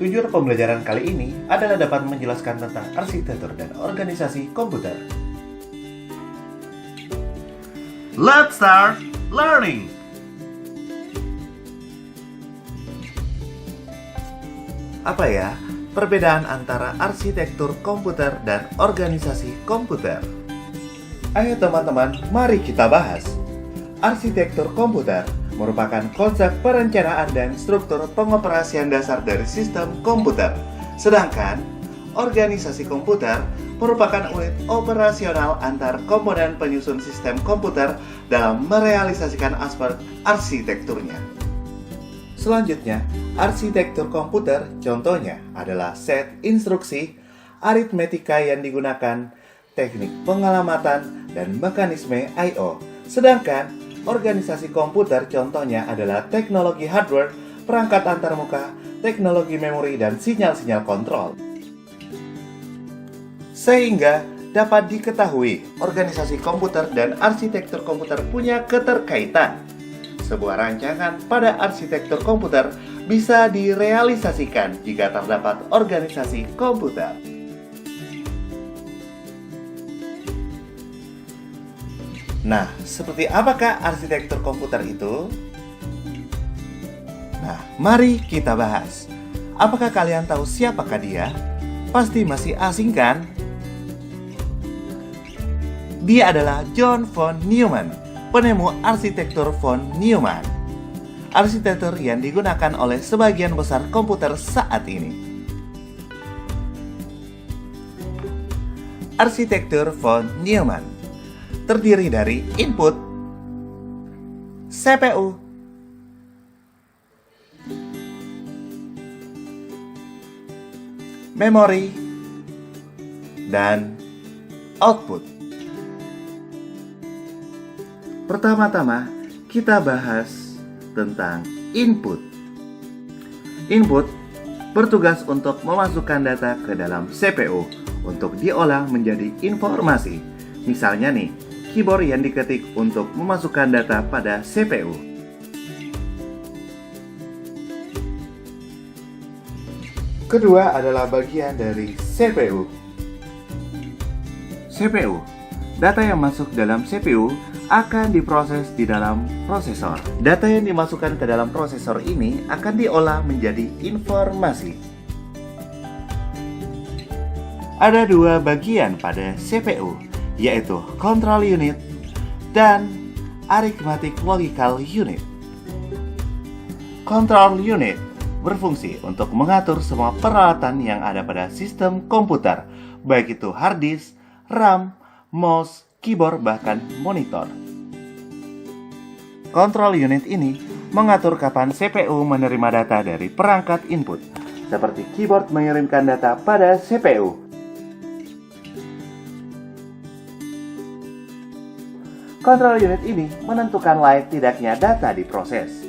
Tujuan pembelajaran kali ini adalah dapat menjelaskan tentang arsitektur dan organisasi komputer. Let's start learning! Apa ya perbedaan antara arsitektur komputer dan organisasi komputer? Ayo teman-teman, mari kita bahas. Arsitektur komputer merupakan konsep perencanaan dan struktur pengoperasian dasar dari sistem komputer. Sedangkan organisasi komputer merupakan unit operasional antar komponen penyusun sistem komputer dalam merealisasikan aspek arsitekturnya. Selanjutnya, arsitektur komputer contohnya adalah set instruksi, aritmetika yang digunakan, teknik pengalamatan, dan mekanisme I/O. Sedangkan organisasi komputer contohnya adalah teknologi hardware, perangkat antarmuka, teknologi memori, dan sinyal-sinyal kontrol. Sehingga dapat diketahui organisasi komputer dan arsitektur komputer punya keterkaitan. Sebuah rancangan pada arsitektur komputer bisa direalisasikan jika terdapat organisasi komputer. Nah, seperti apakah arsitektur komputer itu? Nah, mari kita bahas. Apakah kalian tahu siapakah dia? Pasti masih asing kan? Dia adalah John von Neumann, penemu arsitektur von Neumann. Arsitektur yang digunakan oleh sebagian besar komputer saat ini. Arsitektur von Neumann terdiri dari input, CPU, memori, dan output. Pertama-tama, kita bahas tentang input. Input bertugas untuk memasukkan data ke dalam CPU untuk diolah menjadi informasi. Misalnya nih, keyboard yang diketik untuk memasukkan data pada CPU. Kedua adalah bagian dari CPU. CPU, data yang masuk dalam CPU akan diproses di dalam prosesor. Data yang dimasukkan ke dalam prosesor ini akan diolah menjadi informasi. Ada dua bagian pada CPU, yaitu control unit dan arithmetic logical unit. Control unit berfungsi untuk mengatur semua peralatan yang ada pada sistem komputer, baik itu hard disk, RAM, mouse, keyboard, bahkan monitor. Control unit ini mengatur kapan CPU menerima data dari perangkat input, seperti keyboard mengirimkan data pada CPU. Control unit ini menentukan layak tidaknya data diproses.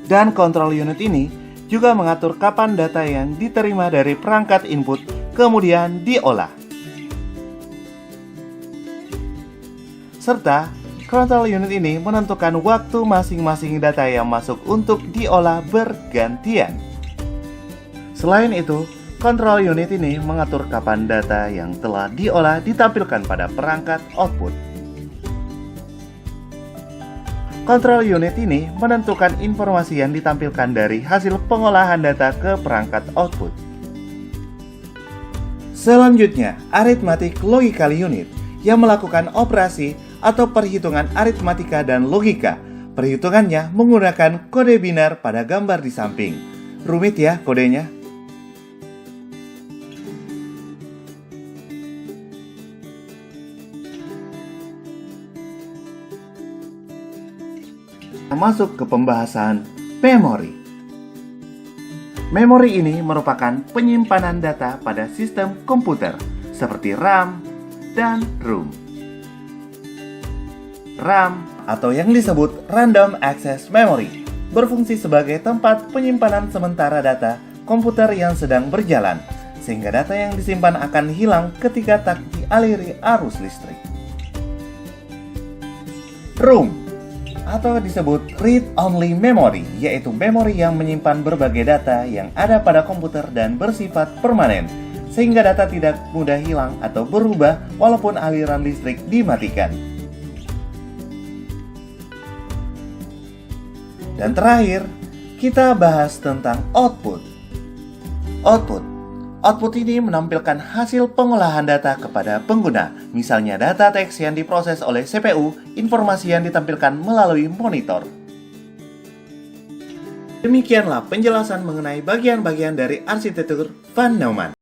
Dan control unit ini juga mengatur kapan data yang diterima dari perangkat input kemudian diolah. Serta control unit ini menentukan waktu masing-masing data yang masuk untuk diolah bergantian. Selain itu, control unit ini mengatur kapan data yang telah diolah ditampilkan pada perangkat output. Control unit ini menentukan informasi yang ditampilkan dari hasil pengolahan data ke perangkat output. Selanjutnya, arithmetic logical unit yang melakukan operasi atau perhitungan aritmatika dan logika. Perhitungannya menggunakan kode binar pada gambar di samping. Rumit ya kodenya? Masuk ke pembahasan memori. Memori ini merupakan penyimpanan data pada sistem komputer seperti RAM dan ROM. RAM atau yang disebut Random Access Memory berfungsi sebagai tempat penyimpanan sementara data komputer yang sedang berjalan, sehingga data yang disimpan akan hilang ketika tak dialiri arus listrik. ROM atau disebut read-only memory, yaitu memori yang menyimpan berbagai data yang ada pada komputer dan bersifat permanen, sehingga data tidak mudah hilang atau berubah walaupun aliran listrik dimatikan. Dan terakhir, kita bahas tentang output. Output ini menampilkan hasil pengolahan data kepada pengguna, misalnya data teks yang diproses oleh CPU, informasi yang ditampilkan melalui monitor. Demikianlah penjelasan mengenai bagian-bagian dari arsitektur Von Neumann.